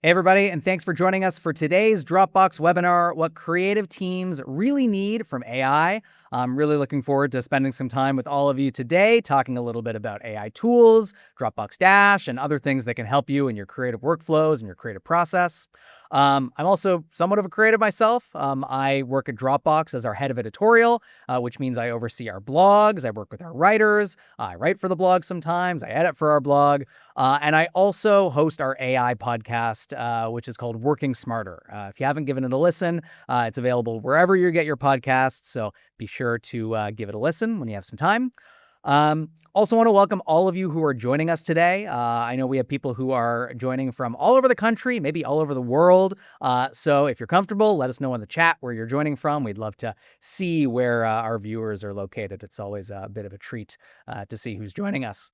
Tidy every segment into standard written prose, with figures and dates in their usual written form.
Hey, everybody, and thanks for joining us for today's Dropbox webinar, What Creative Teams Really Need from AI. I'm really looking forward to spending some time with all of you today, talking a little bit about AI tools, Dropbox Dash, and other things that can help you in your creative workflows and your creative process. I'm also somewhat of a creative myself. I work at Dropbox as our head of editorial, which means I oversee our blogs. I work with our writers. I write for the blog sometimes. I edit for our blog. And I also host our AI podcast, which is called Working Smarter. If you haven't given it a listen, it's available wherever you get your podcasts. So be sure to give it a listen when you have some time. Also want to welcome all of you who are joining us today. I know we have people who are joining from all over the country, maybe all over the world. So if you're comfortable, let us know in the chat where you're joining from. We'd love to see where our viewers are located. It's always a bit of a treat to see who's joining us.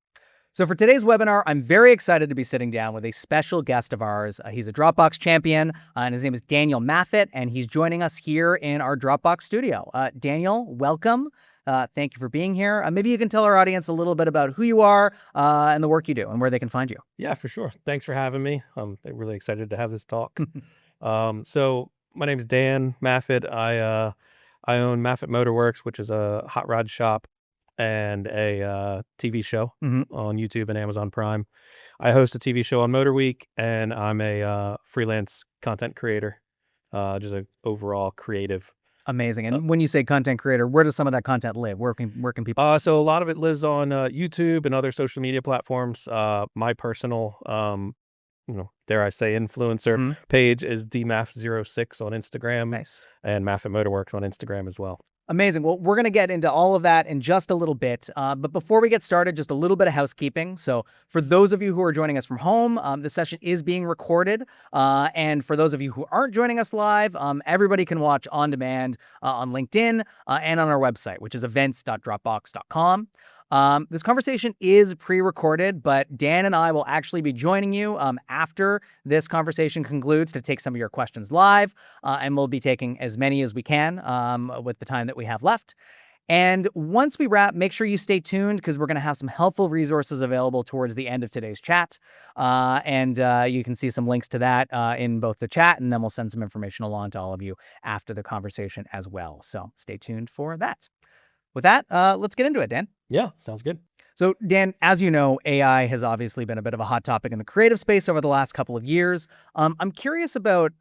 So for today's webinar, I'm very excited to be sitting down with a special guest of ours. He's a Dropbox champion, and his name is Daniel Maffett, and he's joining us here in our Dropbox studio. Daniel, welcome. Thank you for being here. Maybe you can tell our audience a little bit about who you are and the work you do and where they can find you. Yeah, for sure. Thanks for having me. I'm really excited to have this talk. So my name is Dan Maffett. I own Maffett Motorworks, which is a hot rod shop and a TV show on YouTube and Amazon Prime. I host a TV show on Motor Week, and I'm a freelance content creator, just an overall creative. Amazing. And when you say content creator, where does some of that content live? Where can people? So a lot of it lives on YouTube and other social media platforms. My personal, dare I say, influencer page is dmaff06 on Instagram. Nice. And Maffett Motorworks on Instagram as well. Amazing. Well, we're going to get into all of that in just a little bit. But before we get started, just a little bit of housekeeping. So for those of you who are joining us from home, this session is being recorded. And for those of you who aren't joining us live, everybody can watch on demand on LinkedIn and on our website, which is events.dropbox.com. This conversation is pre-recorded, but Dan and I will actually be joining you after this conversation concludes to take some of your questions live, and we'll be taking as many as we can with the time that we have left. And once we wrap, make sure you stay tuned because we're going to have some helpful resources available towards the end of today's chat. And you can see some links to that in both the chat, and then we'll send some information along to all of you after the conversation as well. So stay tuned for that. With that, let's get into it, Dan. Yeah, sounds good. So, Dan, as you know, AI has obviously been a bit of a hot topic in the creative space over the last couple of years. I'm curious about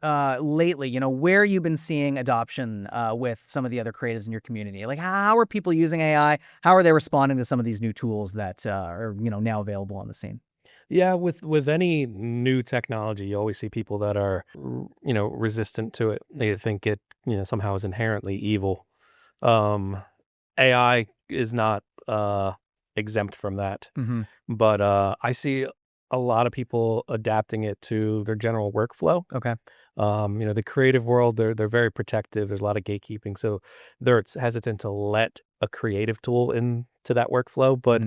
lately, where you've been seeing adoption with some of the other creatives in your community. Like, how are people using AI? How are they responding to some of these new tools that are, now available on the scene? Yeah, with any new technology, you always see people that are, resistant to it. They think it, somehow is inherently evil. AI is not exempt from that, but I see a lot of people adapting it to their general workflow. Okay. The creative world, they're very protective. There's a lot of gatekeeping, so they're hesitant to let a creative tool into that workflow. But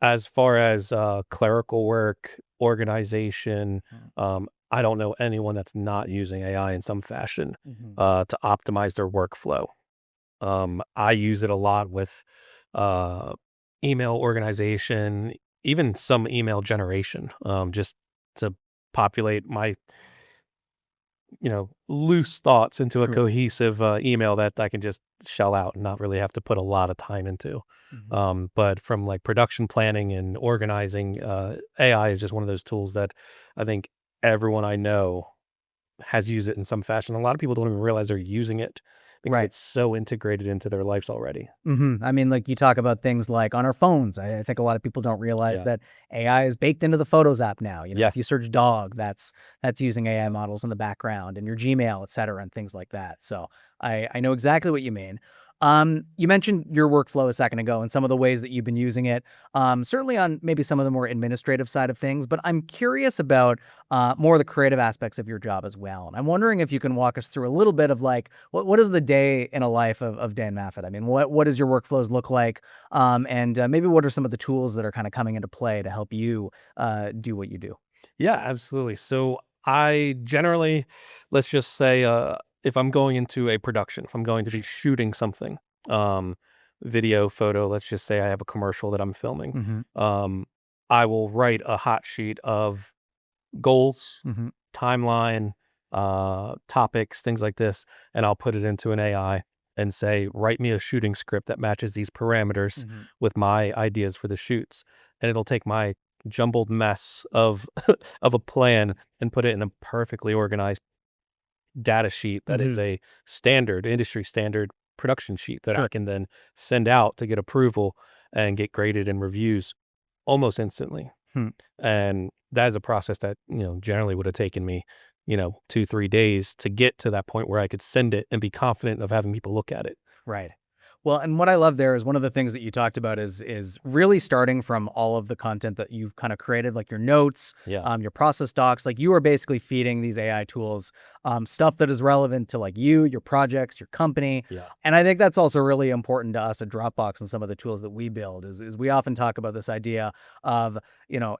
as far as clerical work, organization, I don't know anyone that's not using AI in some fashion to optimize their workflow. I use it a lot with email organization, even some email generation, just to populate my, loose thoughts into a cohesive email that I can just shell out and not really have to put a lot of time into. But from like production planning and organizing, AI is just one of those tools that I think everyone I know has used it in some fashion. A lot of people don't even realize they're using it because it's so integrated into their lives already. I mean, like you talk about things like on our phones. I think a lot of people don't realize that AI is baked into the Photos app now. If you search dog, that's using AI models in the background, and your Gmail, et cetera, and things like that. So I know exactly what you mean. You mentioned your workflow a second ago and some of the ways that you've been using it, certainly on maybe some of the more administrative side of things, but I'm curious about more of the creative aspects of your job as well. And I'm wondering if you can walk us through a little bit of like, what is the day in a life of Dan Maffett? I mean, what does your workflows look like? And maybe what are some of the tools that are kind of coming into play to help you do what you do? Yeah, absolutely. So I generally, let's just say, if I'm going into a production, if I'm going to be shooting something, video, photo, let's just say I have a commercial that I'm filming, I will write a hot sheet of goals, Mm-hmm. timeline, topics, things like this, and I'll put it into an AI and say, write me a shooting script that matches these parameters Mm-hmm. with my ideas for the shoots. And it'll take my jumbled mess of of a plan and put it in a perfectly organized data sheet that is Mm-hmm. a standard, industry standard production sheet that I Sure. can then send out to get approval and get graded in reviews almost instantly. Hmm. And that is a process that, generally would have taken me, 2, 3 days to get to that point where I could send it and be confident of having people look at it. Right. Well, and what I love there is one of the things that you talked about is really starting from all of the content that you've kind of created, like your notes, Yeah. your process docs. Like you are basically feeding these AI tools stuff that is relevant to like you, your projects, your company. Yeah. And I think that's also really important to us at Dropbox and some of the tools that we build is we often talk about this idea of,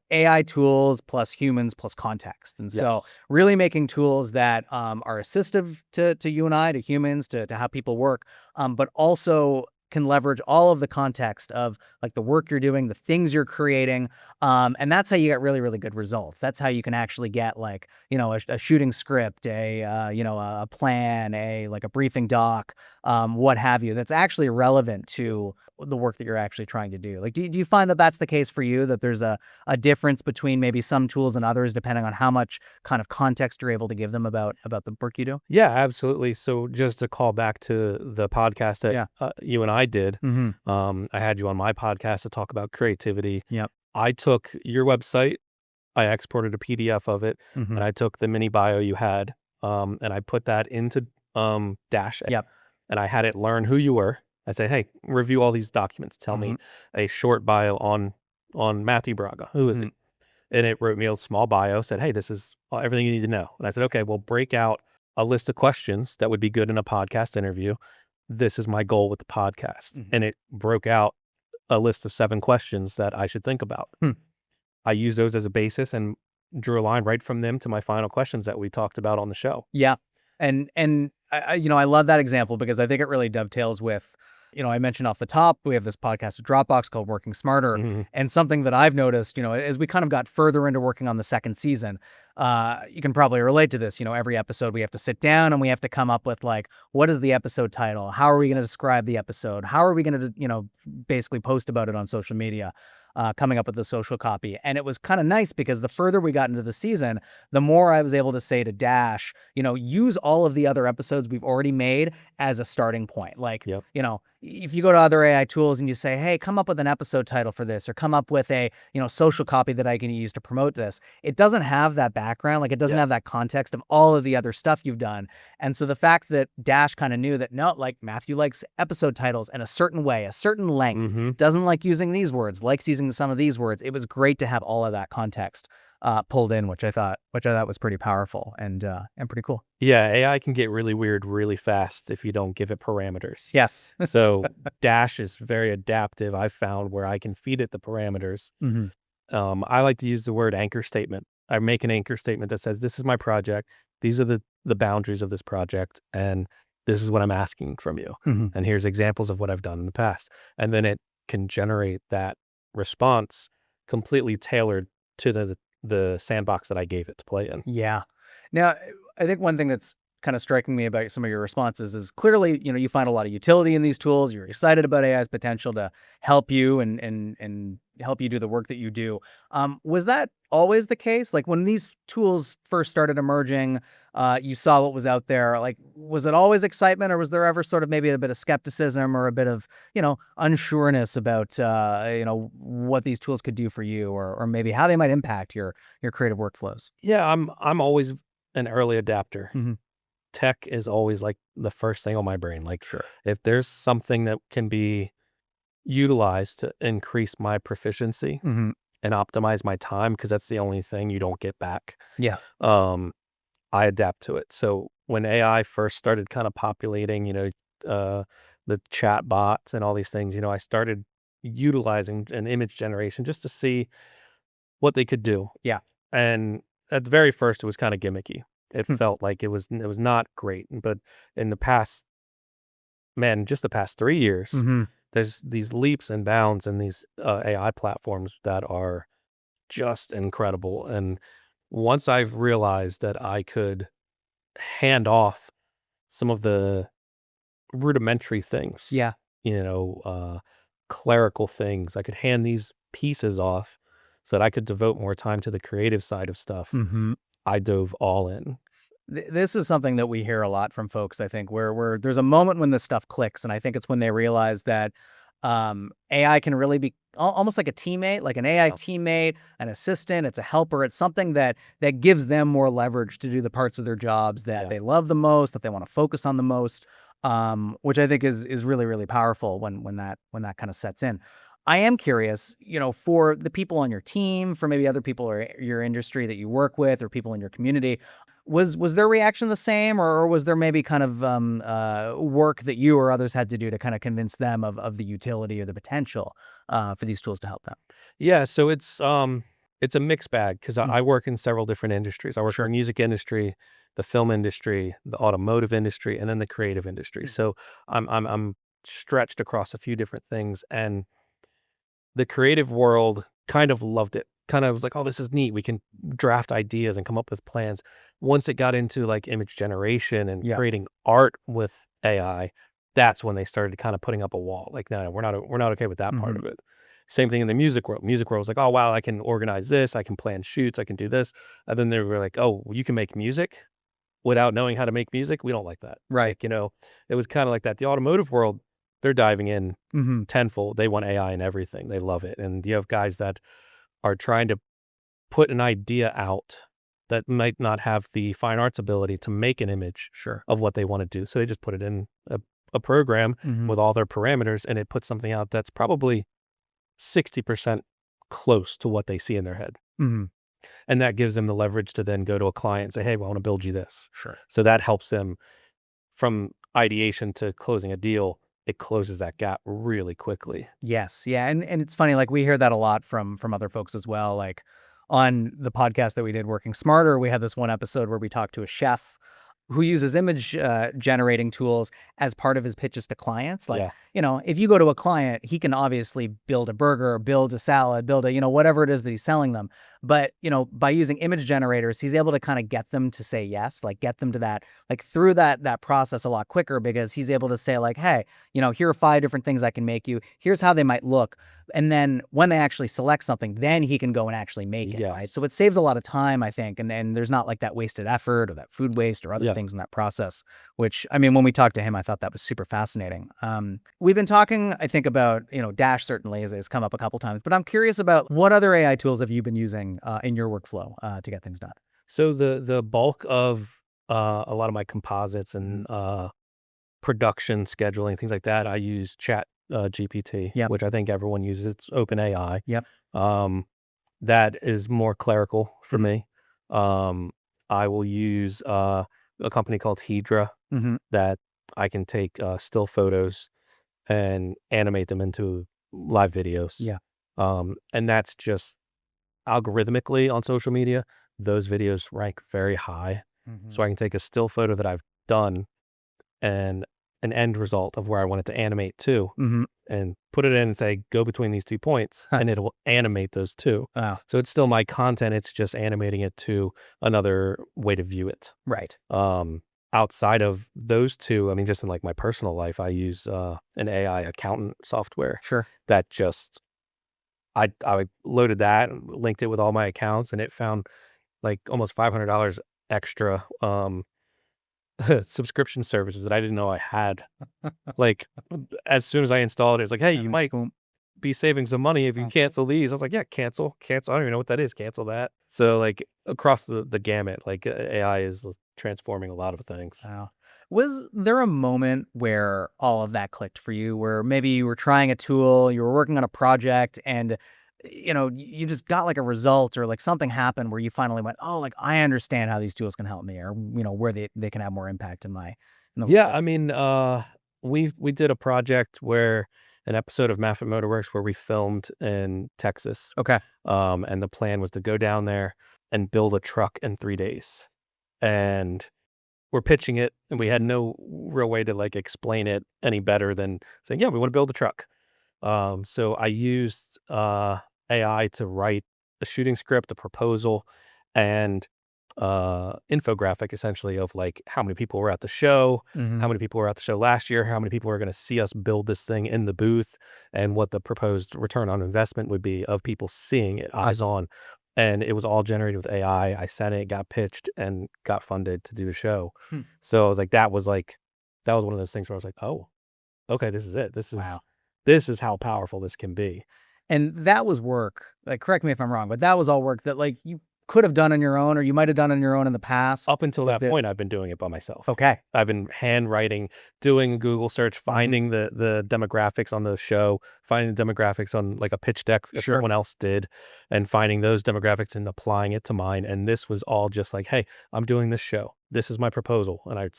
AI tools plus humans plus context. And so Yes. really making tools that are assistive to you and I, to humans, to how people work, but also can leverage all of the context of like the work you're doing, the things you're creating. And that's how you get really, really good results. That's how you can actually get like, a shooting script, a plan, like a briefing doc, what have you, that's actually relevant to the work that you're actually trying to do. Like, do you find that that's the case for you, that there's a difference between maybe some tools and others, depending on how much kind of context you're able to give them about the work you do? Yeah, absolutely. So just to call back to the podcast that Yeah. you and I did, Mm-hmm. I had you on my podcast to talk about creativity. Yep. I took your website, I exported a PDF of it, Mm-hmm. and I took the mini bio you had, and I put that into Dash, Yep. and I had it learn who you were. I say, hey, review all these documents. Tell Mm-hmm. me a short bio on Matthew Braga. Who is he? And it wrote me a small bio, said, hey, this is everything you need to know. And I said, okay, well, break out a list of questions that would be good in a podcast interview. This is my goal with the podcast. Mm-hmm. And it broke out a list of 7 questions that I should think about. Hmm. I used those as a basis and drew a line right from them to my final questions that we talked about on the show. Yeah. And I love that example because I think it really dovetails with, I mentioned off the top, we have this podcast at Dropbox called Working Smarter. Mhm. And something that I've noticed, as we kind of got further into working on the second season, you can probably relate to this. Every episode we have to sit down and we have to come up with like, what is the episode title? How are we going to describe the episode? How are we going to, basically post about it on social media? Coming up with the social copy. And it was kind of nice because the further we got into the season, the more I was able to say to Dash, use all of the other episodes we've already made as a starting point. Like, Yep. If you go to other AI tools and you say, hey, come up with an episode title for this, or come up with a, social copy that I can use to promote this, it doesn't have that background. Like it doesn't Yeah. have that context of all of the other stuff you've done. And so the fact that Dash kind of knew that, no, like Matthew likes episode titles in a certain way, a certain length, Mhm. doesn't like using these words, likes using some of these words. It was great to have all of that context pulled in, which I thought was pretty powerful and pretty cool. Yeah, AI can get really weird really fast if you don't give it parameters. Yes. So Dash is very adaptive. I've found where I can feed it the parameters. Mm-hmm. I like to use the word anchor statement. I make an anchor statement that says, this is my project. These are the boundaries of this project. And this is what I'm asking from you. Mm-hmm. And here's examples of what I've done in the past. And then it can generate that response completely tailored to the sandbox that I gave it to play in. Yeah. Now, I think one thing that's kind of striking me about some of your responses is clearly, you find a lot of utility in these tools. You're excited about AI's potential to help you and help you do the work that you do. Was that always the case? Like when these tools first started emerging, you saw what was out there. Like, was it always excitement, or was there ever sort of maybe a bit of skepticism or a bit of, unsureness about, what these tools could do for you, or maybe how they might impact your creative workflows? Yeah, I'm always an early adapter. Mm-hmm. Tech is always like the first thing on my brain. Like, Sure. if there's something that can be utilized to increase my proficiency Mm-hmm. and optimize my time, because that's the only thing you don't get back, Yeah. I adapt to it. So when AI first started kind of populating, the chat bots and all these things, I started utilizing an image generation just to see what they could do. Yeah. And at the very first, it was kind of gimmicky. It Hmm. felt like it was not great. But in the past, just the past 3 years, Mm-hmm. there's these leaps and bounds in these AI platforms that are just incredible. And once I've realized that I could hand off some of the rudimentary things, Yeah. you know, clerical things, I could hand these pieces off so that I could devote more time to the creative side of stuff. Mhm. I dove all in. This is something that we hear a lot from folks, I think, where there's a moment when this stuff clicks, and I think it's when they realize that AI can really be almost like a teammate, like an AI teammate, an assistant. It's a helper. It's something that gives them more leverage to do the parts of their jobs that Yeah. they love the most, that they want to focus on the most, which I think is really really powerful when that kind of sets in. I am curious, for the people on your team, for maybe other people or your industry that you work with, or people in your community. Was their reaction the same, or was there maybe kind of work that you or others had to do to kind of convince them of the utility or the potential for these tools to help them? Yeah, so it's a mixed bag because Mm, I work in several different industries. I work in the sure. music industry, the film industry, the automotive industry, and then the creative industry. Mm. So I'm stretched across a few different things, and the creative world kind of loved it. Kind of was like, "Oh, this is neat. We can draft ideas and come up with plans." Once it got into, like, image generation and Yeah. creating art with AI, that's when they started kinda putting up a wall. Like, "No, we're not okay with that part Hmm. of it." Same thing in the music world. Music world was like, "Oh, wow, I can organize this. I can plan shoots. I can do this." And then they were like, "Oh, you can make music without knowing how to make music? We don't like that." Right. Like, it was kinda like that. The automotive world, they're diving in Hmm. tenfold. They want AI in everything. They love it. And you have guys that are trying to put an idea out that might not have the fine arts ability to make an image Sure. of what they want to do. So they just put it in a program Hmm. with all their parameters and it puts something out that's probably 60% close to what they see in their head. Hmm. And that gives them the leverage to then go to a client and say, "Hey, well, I want to build you this." Sure. So that helps them from ideation to closing a deal. It closes that gap really quickly. Yes, yeah, and it's funny, like, we hear that a lot from other folks as well, like, on the podcast that we did, Working Smarter, we had this one episode where we talked to a chef who uses image, generating tools as part of his pitches to clients, like, Yeah. if you go to a client, he can obviously build a burger, build a salad, build a whatever it is that he's selling them, but, by using image generators, he's able to kinda get them to say yes, like, get them to that like, through that process a lot quicker because he's able to say, like, "Hey, here are 5 different things I can make you. Here's how they might look." And then when they actually select something, then he can go and actually make it, right? So Yes. it saves a lot of time, I think, and there's not like that wasted effort or that food waste or other Yeah. things in that process, which, I mean, when we talked to him, I thought that was super fascinating. We've been talking, I think, about, Dash certainly has come up a couple times, but I'm curious about what other AI tools have you been using in your workflow to get things done? So the bulk of a lot of my composites Mhm. and production scheduling things like that, I use Chat GPT, Yep. which I think everyone uses. It's OpenAI. Yep. Um, that is more clerical for Mhm. me. Um, I will use a company called Hedra Mhm. that I can take still photos and animate them into live videos. Yeah. And that's just algorithmically on social media, those videos rank very high. So Mhm. I can take a still photo that I've done and an end result of where I want it to animate to Mhm. and put it in and say, go between these 2 points, Huh. and it will animate those 2. Wow. So it's still my content, it's just animating it to another way to view it. Right. Um, outside of those 2, I mean, just in, like, my personal life, I use, an AI accountant software Sure. that just I loaded that and linked it with all my accounts, and it found, like, almost $500 extra, subscription services that I didn't know I had. Like, as soon as I installed it, it's like, "Hey, And you then might boom. be saving some money if you Oh, cancel these." I was like, "Yeah, cancel, cancel." I don't even know what that is, cancel that. So, like, across the gamut, like, AI is transforming a lot of things. wow. Was there a moment where all of that clicked for you, where maybe you were trying a tool, you were working on a project, and you just got like a result or like something happened where you finally went, "Oh, like I understand how these tools can help me," or where they can have more impact in the Yeah, world. I mean, we did a project where an episode of Maffett Motorworks where we filmed in Texas, Okay. and the plan was to go down there and build a truck in 3 days. And we're pitching it, and we had Mhm. no real way to, like, explain it any better than saying, "Yeah, we wanna build a truck." So I used, AI to write a shooting script, a proposal, and infographic essentially of like how many people were at the show, Mm-hmm. how many people were at the show last year, how many people are going to see us build this thing in the booth, and what the proposed return on investment would be of people seeing it eyes on. And it was all generated with AI. I sent it, got pitched, and got funded to do the show. Hmm. So I was like, that was one of those things where I was like, oh, okay, this is it. Wow. This is how powerful this can be. And that was work, like, correct me if I'm wrong, but that was all work that, like, you could have done on your own, or you might have done on your own in the past. Up until Like that point, I've been doing it by myself. Okay. I've been handwriting, doing a Google search, finding the demographics on the show, finding the demographics on like a pitch deck that Sure. someone else did, and finding those demographics and applying it to mine. And this was all just like, hey, I'm doing this show. This is my proposal. And I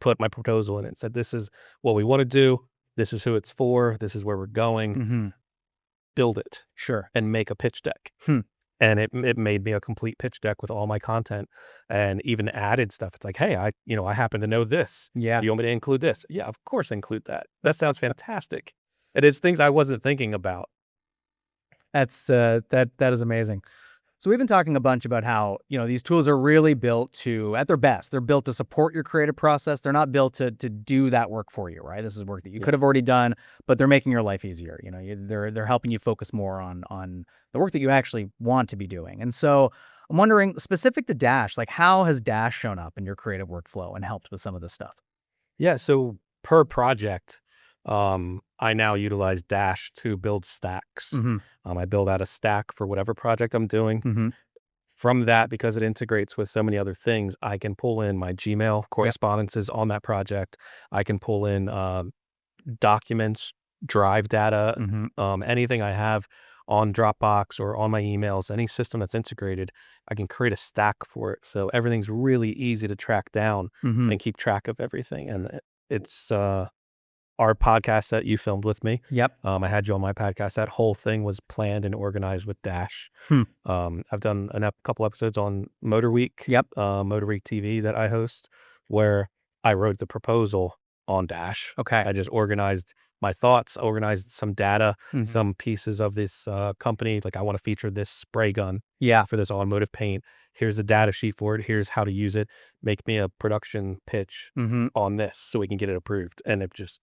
put my proposal in it and said, this is what we want to do. This is who it's for. This is where we're going. Mm-hmm. Build it Sure. and make a pitch deck. Hmm. And it made me a complete pitch deck with all my content, and even added stuff. It's like, hey, I happen to know this. Yeah. Do you want me to include this? Yeah, of course, include that. That sounds fantastic. It is things I wasn't thinking about. That's that is amazing. So we've been talking a bunch about how, these tools are really built to, at their best, they're built to support your creative process. They're not built to do that work for you, right? This is work that you could have already done, but they're making your life easier. They're helping you focus more on the work that you actually want to be doing. And so I'm wondering, specific to Dash, like, how has Dash shown up in your creative workflow and helped with some of this stuff? Yeah. So per project, I now utilize Dash to build stacks. Mm-hmm. I build out a stack for whatever project I'm doing. Mm-hmm. From that, because it integrates with so many other things, I can pull in my Gmail correspondences on that project. I can pull in documents, drive data, Mm-hmm. anything I have on Dropbox or on my emails, any system that's integrated, I can create a stack for it. So everything's really easy to track down Mm-hmm. and keep track of everything. And it's our podcast that you filmed with me. Yep. I had you on my podcast. That whole thing was planned and organized with Dash. Hmm. I've done a couple episodes on Motor Week. Yep. Motor Week TV that I host, where I wrote the proposal on Dash. Okay. I just organized my thoughts, organized some data, Mhm. some pieces of this company. Like, I want to feature this spray gun Yeah. for this automotive paint. Here's the data sheet for it. Here's how to use it. Make me a production pitch Mm-hmm. on this so we can get it approved. And it just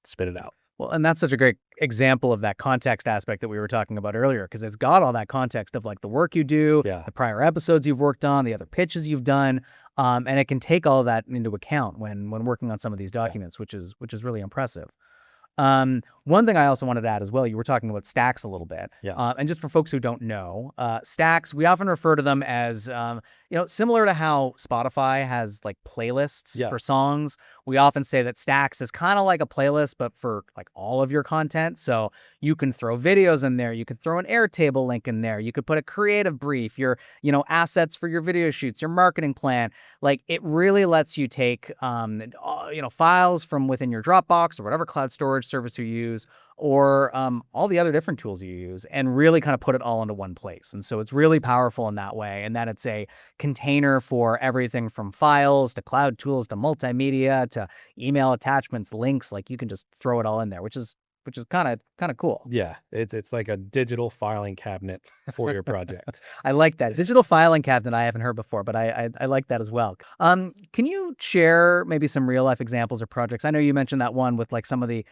spit it out. Well, and that's such a great example of that context aspect that we were talking about earlier, because it's got all that context of like the work you do, Yeah. the prior episodes you've worked on, the other pitches you've done, and it can take all of that into account when working on some of these documents, which is really impressive. One thing I also wanted to add as well, you were talking about stacks a little bit. Yeah. And just for folks who don't know, stacks, we often refer to them as, similar to how Spotify has like playlists Yeah. for songs. We often say that stacks is kind of like a playlist, but for like all of your content. So you can throw videos in there. You could throw an Airtable link in there. You could put a creative brief, your, assets for your video shoots, your marketing plan. Like, it really lets you take, files from within your Dropbox or whatever cloud storage service you use, or all the other different tools you use, and really kind of put it all into one place. And so it's really powerful in that way, and that it's a container for everything from files to cloud tools to multimedia to email attachments, links. Like, you can just throw it all in there, which is kind of cool. Yeah, it's like a digital filing cabinet for your project. I like that. Digital filing cabinet I haven't heard before, but I like that as well. Can you share maybe some real life examples or projects? I know you mentioned that one with like some of the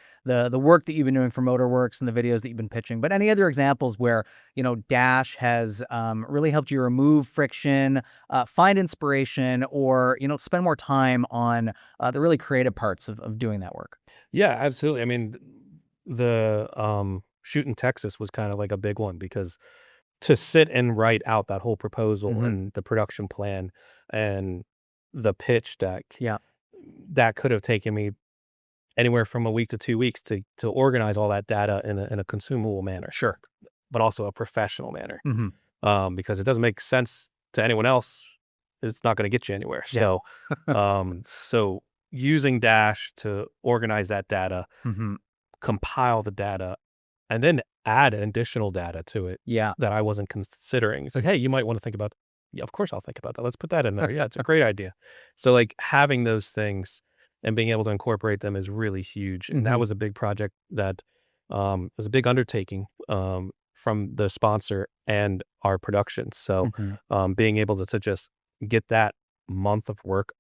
work that you've been doing for Motorworks and the videos that you've been pitching, but any other examples where, Dash has really helped you remove friction, find inspiration, or, spend more time on the really creative parts of doing that work? Yeah, absolutely. I mean, the shoot in Texas was kind of like a big one, because to sit and write out that whole proposal Mhm. and the production plan and the pitch deck, Yeah. that could have taken me anywhere from a week to 2 weeks to organize all that data in a consumable manner, Sure. but also a professional manner. Mm-hmm. Because it doesn't make sense to anyone else. It's not going to get you anywhere. Yeah. So using Dash to organize that data, Mm-hmm. compile the data, and then add additional data to it Yeah. that I wasn't considering. It's like, hey, you might want to think about, yeah, of course I'll think about that. Let's put that in there. Yeah, it's a great idea. So like, having those things and being able to incorporate them is really huge. And that Mhm. was a big project that was a big undertaking. from the sponsor and our productions. So being able to just get that month of work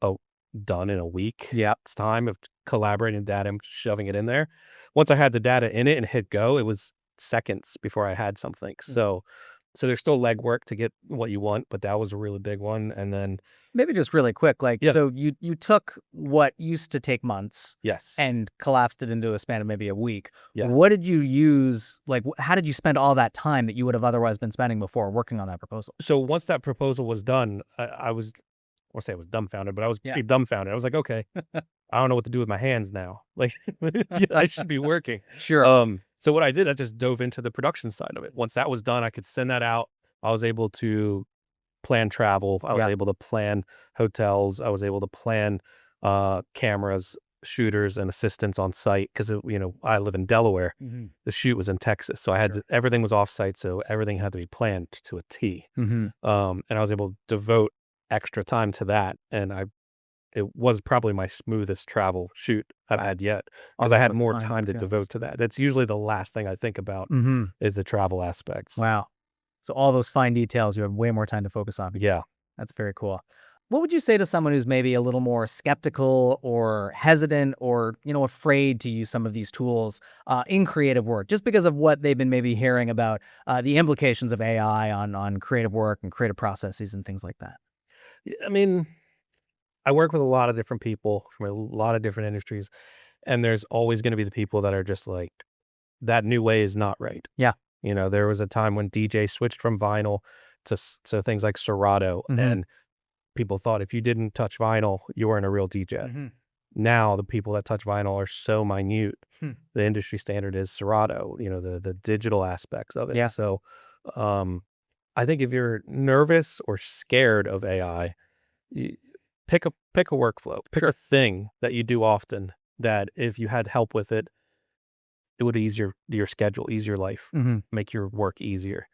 done in a week's time of collaborating data and shoving it in there. Once I had the data in it and hit go, it was seconds before I had something. So there's still legwork to get what you want, but that was a really big one. And then maybe just really quick, so you took what used to take months and collapsed it into a span of maybe a week. What did you use? How did you spend all that time that you would have otherwise been spending before working on that proposal? So once that proposal was done, I was dumbfounded, but I was pretty dumbfounded. I was like, okay, I don't know what to do with my hands now. I should be working. Sure. So what I did, I just dove into the production side of it. Once that was done, I could send that out. I was able to plan travel. I was able to plan hotels. I was able to plan cameras, shooters, and assistants on site because I live in Delaware. The shoot was in Texas, so I had everything was off site, so everything had to be planned to a T. And I was able to devote extra time to that, and it was probably my smoothest travel shoot I've had yet because I had more time to devote to that. That's usually the last thing I think about is the travel aspects. Wow. So all those fine details, you have way more time to focus on. Yeah. That's very cool. What would you say to someone who's maybe a little more skeptical or hesitant or, afraid to use some of these tools in creative work, just because of what they've been maybe hearing about the implications of AI on creative work and creative processes and things like that? I mean, I work with a lot of different people from a lot of different industries, and there's always going to be the people that are just like, that new way is not right. Yeah. There was a time when DJ switched from vinyl to things like Serato, and people thought if you didn't touch vinyl, you weren't a real DJ. Now the people that touch vinyl are so minute. The industry standard is Serato, the digital aspects of it. Yeah. So I think if you're nervous or scared of AI, pick a workflow, pick a thing that you do often that if you had help with it, it would ease your schedule, ease your life, make your work easier,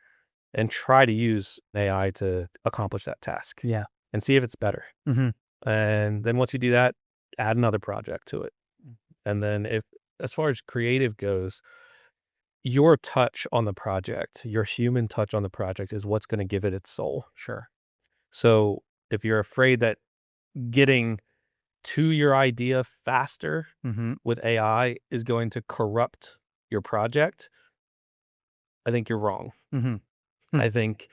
and try to use AI to accomplish that task. Yeah. And see if it's better. And then once you do that, add another project to it. And then as far as creative goes, your touch on the project, your human touch on the project is what's going to give it its soul. Sure. So if you're afraid that getting to your idea faster with AI is going to corrupt your project, I think you're wrong. I think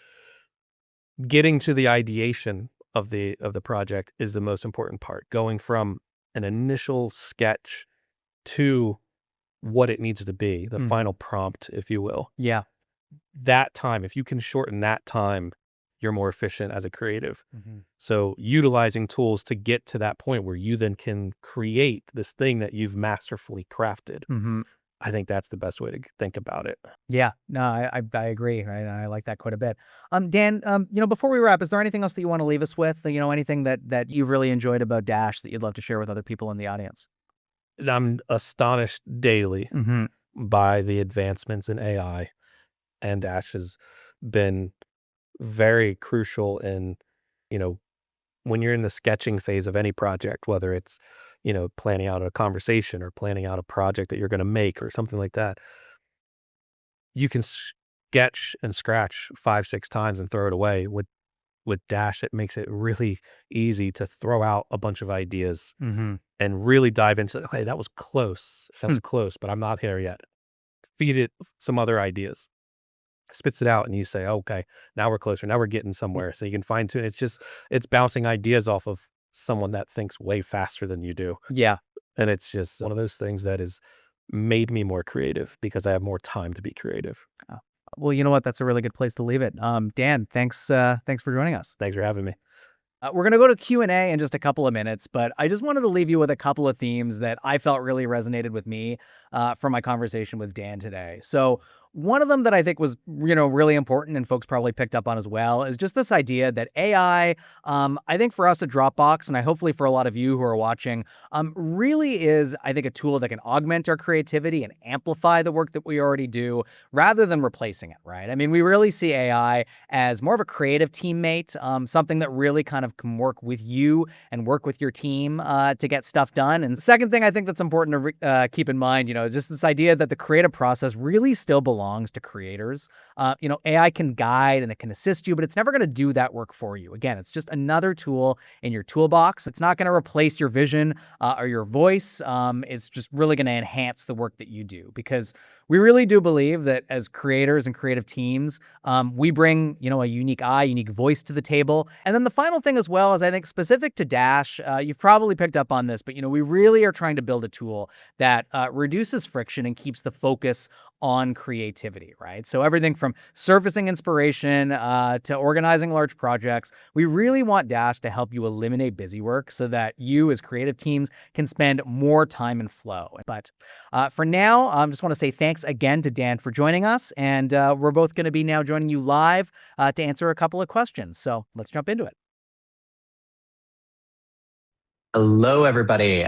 getting to the ideation of the project is the most important part. Going from an initial sketch to what it needs to be, the final prompt, if you will. Yeah. That time, if you can shorten that time, you're more efficient as a creative. So utilizing tools to get to that point where you then can create this thing that you've masterfully crafted. I think that's the best way to think about it. Yeah, no, I agree. I like that quite a bit. Dan, before we wrap, is there anything else that you want to leave us with? Anything that you've really enjoyed about Dash that you'd love to share with other people in the audience? I'm astonished daily by the advancements in AI, and Dash has been very crucial in, when you're in the sketching phase of any project, whether it's, planning out a conversation or planning out a project that you're going to make or something like that, you can sketch and scratch 5-6 times and throw it away. With Dash, it makes it really easy to throw out a bunch of ideas and really dive into, okay, that was close. That was close, but I'm not here yet. Feed it some other ideas. Spits it out and you say, okay, now we're closer. Now we're getting somewhere. So you can fine tune. It's bouncing ideas off of someone that thinks way faster than you do. Yeah. And it's just one of those things that has made me more creative because I have more time to be creative. Oh. Well, you know what? That's a really good place to leave it. Dan, thanks for joining us. Thanks for having me. We're going to go to Q&A in just a couple of minutes, but I just wanted to leave you with a couple of themes that I felt really resonated with me from my conversation with Dan today. So one of them that I think was, really important and folks probably picked up on as well is just this idea that AI, I think for us at Dropbox, and hopefully for a lot of you who are watching, really is, I think, a tool that can augment our creativity and amplify the work that we already do rather than replacing it, right? I mean, we really see AI as more of a creative teammate, something that really kind of can work with you and work with your team to get stuff done. And the second thing I think that's important to keep in mind, just this idea that the creative process really still belongs belongs to creators. AI can guide and it can assist you, but it's never going to do that work for you. Again, it's just another tool in your toolbox. It's not going to replace your vision or your voice. It's just really going to enhance the work that you do, because we really do believe that as creators and creative teams, we bring, a unique eye, unique voice to the table. And then the final thing as well is, I think, specific to Dash, you've probably picked up on this, but, we really are trying to build a tool that reduces friction and keeps the focus on creativity, right? So everything from surfacing inspiration to organizing large projects, we really want Dash to help you eliminate busy work so that you as creative teams can spend more time in flow. But for now, I just want to say thanks again to Dan for joining us. And we're both going to be now joining you live to answer a couple of questions. So let's jump into it. Hello, everybody.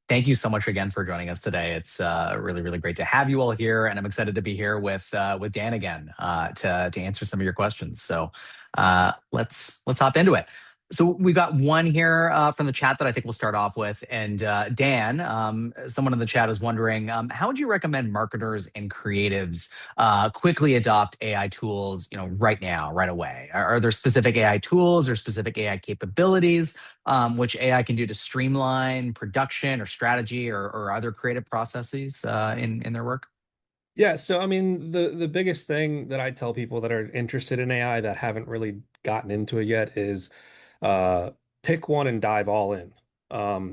Thank you so much again for joining us today. It's really, really great to have you all here, and I'm excited to be here with Dan again to answer some of your questions. So let's hop into it. So we've got one here from the chat that I think we'll start off with. And Dan, someone in the chat is wondering, how would you recommend marketers and creatives quickly adopt AI tools, right now, right away? Are there specific AI tools or specific AI capabilities which AI can do to streamline production or strategy or other creative processes in their work? Yeah, so I mean, the biggest thing that I tell people that are interested in AI that haven't really gotten into it yet is uh, pick one and dive all in.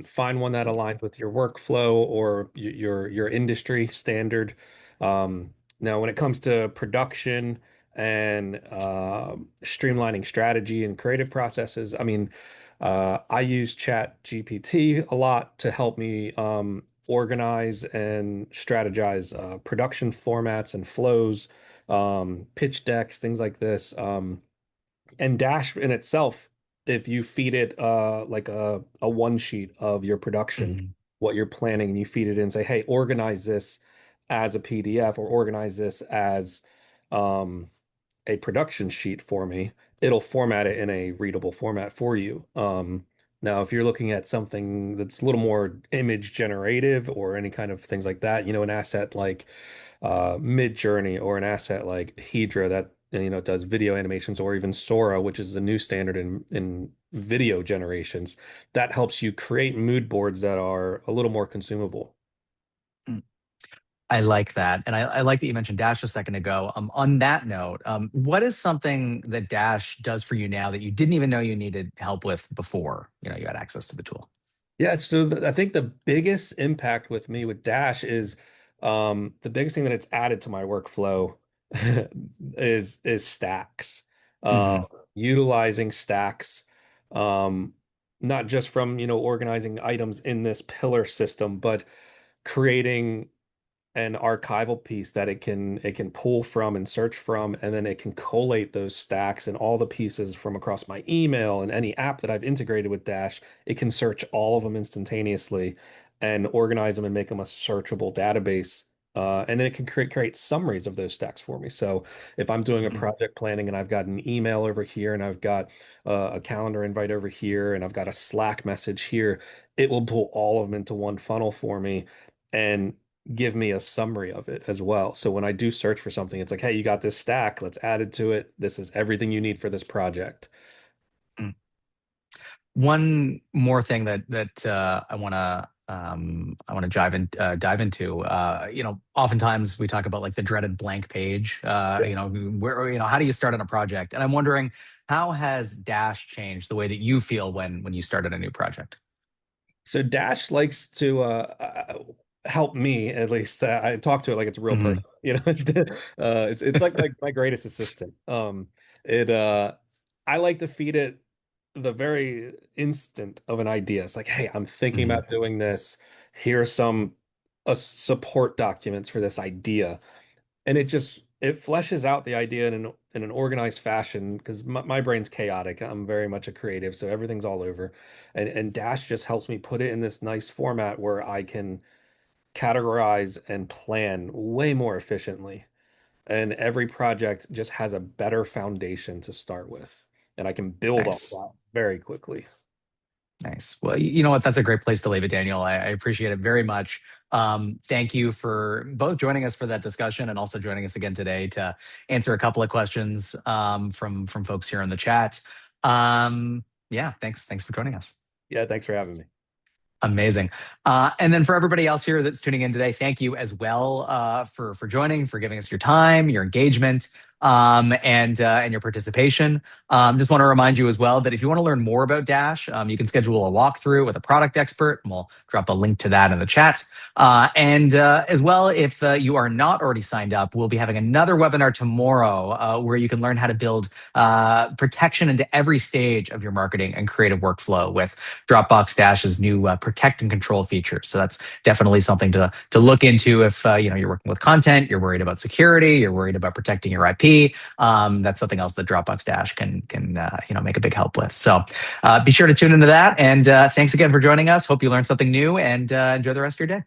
Find one that aligns with your workflow or your industry standard. Now, when it comes to production and streamlining strategy and creative processes, I mean, I use Chat GPT a lot to help me organize and strategize production formats and flows, pitch decks, things like this. And Dash in itself, if you feed it like a one sheet of your production, Mhm. what you're planning, and you feed it in, say, hey, organize this as a PDF or organize this as um, a production sheet for me, it'll format it in a readable format for you. Now, if you're looking at something that's a little more image generative or any kind of things like that, an asset like Mid-Journey or an asset like Hydra that does video animations, or even Sora, which is the new standard in video generations, that helps you create mood boards that are a little more consumable. I like that. And I like that you mentioned Dash a second ago. On that note, what is something that Dash does for you now that you didn't even know you needed help with before, you had access to the tool? Yeah, so I think the biggest impact with me with Dash is the biggest thing that it's added to my workflow is stacks. Uh, Hmm. Utilizing stacks, um, not just from organizing items in this pillar system, but creating an archival piece that it can pull from and search from, and then it can collate those stacks and all the pieces from across my email and any app that I've integrated with Dash. It can search all of them instantaneously and organize them and make them a searchable database. And then it can create summaries of those stacks for me. So if I'm doing a project planning and I've got an email over here and I've got a calendar invite over here and I've got a Slack message here, it will pull all of them into one funnel for me and give me a summary of it as well. So when I do search for something, it's like, hey, you got this stack, let's add it to it. This is everything you need for this project. One more thing that I want to dive into. Oftentimes we talk about like the dreaded blank page. Where how do you start on a project? And I'm wondering, how has Dash changed the way that you feel when you started a new project? So Dash likes to help me at least. I talk to it like it's a real Hmm. person. It's like my greatest assistant. It I like to feed it the very instant of an idea. It's like, hey, I'm thinking Hmm. about doing this. Here's some support documents for this idea, and it fleshes out the idea in an organized fashion because my brain's chaotic. I'm very much a creative, so everything's all over. And Dash just helps me put it in this nice format where I can categorize and plan way more efficiently. And every project just has a better foundation to start with. And I can build off Nice. that very quickly. Nice. Well, you know what? That's a great place to leave it, Daniel. I appreciate it very much. Thank you for both joining us for that discussion and also joining us again today to answer a couple of questions from folks here in the chat. Yeah, thanks for joining us. Yeah, thanks for having me. Amazing. And then for everybody else here that's tuning in today, thank you as well for joining, for giving us your time, your engagement, and your participation. Just want to remind you as well that if you want to learn more about Dash, you can schedule a walkthrough with a product expert, and we'll drop a link to that in the chat. And as well, if you are not already signed up, we'll be having another webinar tomorrow where you can learn how to build protection into every stage of your marketing and creative workflow with Dropbox Dash's new protect and control features. So that's definitely something to look into if you're working with content, you're worried about security, you're worried about protecting your IP. That's something else that Dropbox Dash can make a big help with. So be sure to tune into that. And thanks again for joining us. Hope you learned something new, and enjoy the rest of your day.